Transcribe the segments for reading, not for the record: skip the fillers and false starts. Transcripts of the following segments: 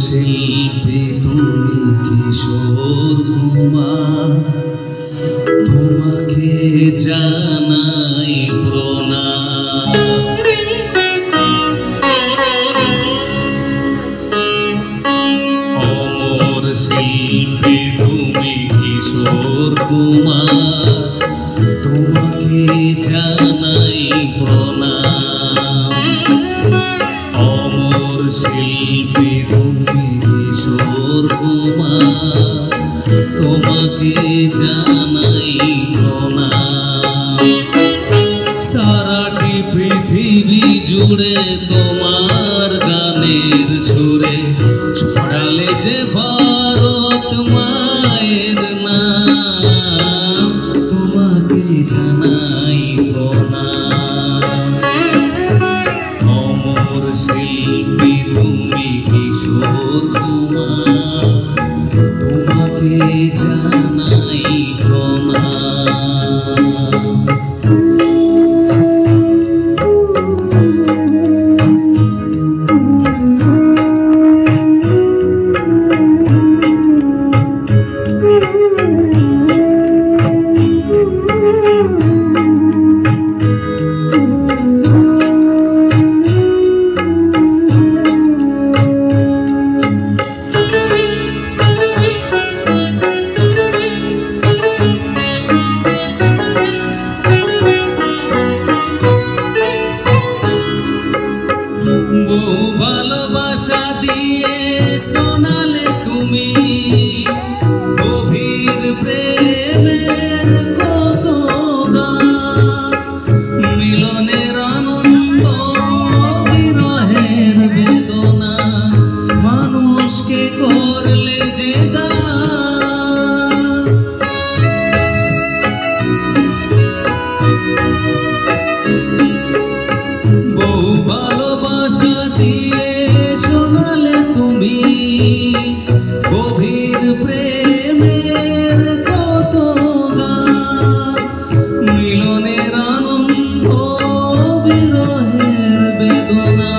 শিল্পী তুমি কিশোর কুমার, তোমাকে জানাই প্রণাম। অমর শিল্পী তুমি কিশোর কুমার, তোমাকে জানাই প্রণাম। অমর শিল্পী তুমি কিশোর কুমার, তোমাকে জানাই প্রণাম। সারাটি পৃথিবী জুড়ে তোমার গানের সুরে ছড়ালে যে ভারত মায়ের নাম, তোমাকে জানাই প্রণাম। অমর শিল্পী তুমি কিশোর কুমার, তোমাকে জানাই প্রণাম। ভালোবাসা দিয়ে শোনালে তুমি গভীর প্রেমের কত গান, মিলনের আনন্দ বিরহের বেদনা, মানুষকে করলে যে দান। বহু ভালোবাসা দিয়ে শোনালে তুমি গভীর প্রেমের কত গান, মিলনের আনন্দ বিরহের বেদনা,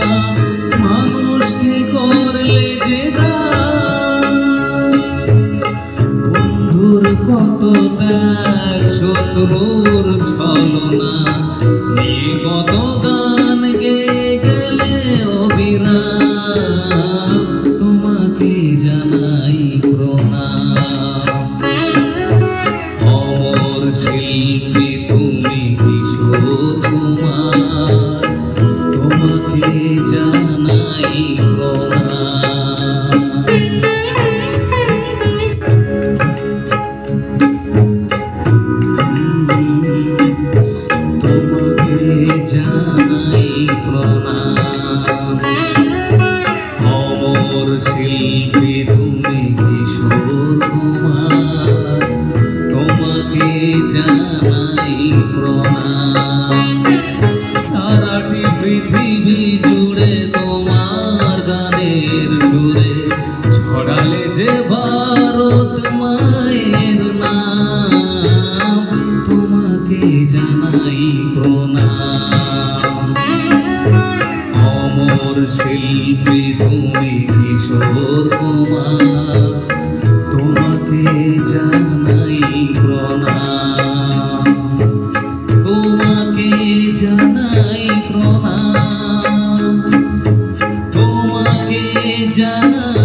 মানুষকে করলে যে দান। বন্ধুর কত ত্যাগ, শত্রুর ছলনা নিয়ে কত গান গেয়ে গেলে অবিরাম, তোমাকে জানাই প্রণাম। অমর শিল্পী তুমি কিশোর কুমার, তোমাকে জানাই প্রণাম। তোমাকে জানাই প্রণাম। অমর শিল্পী তুমি কিশোর কুমার, তোমাকে জানাই প্রণাম। সারাটি পৃথিবী জুড়ে তোমার গানের সুরে ছড়ালে যে ভারত মায়ের নাম, তোমাকে জানাই প্রণাম। অমর শিল্পী তুমি কিশোর কুমার, তোমাকে জানাই প্রণাম। তোমাকে জানাই প্রণাম, তোমাকে জানাই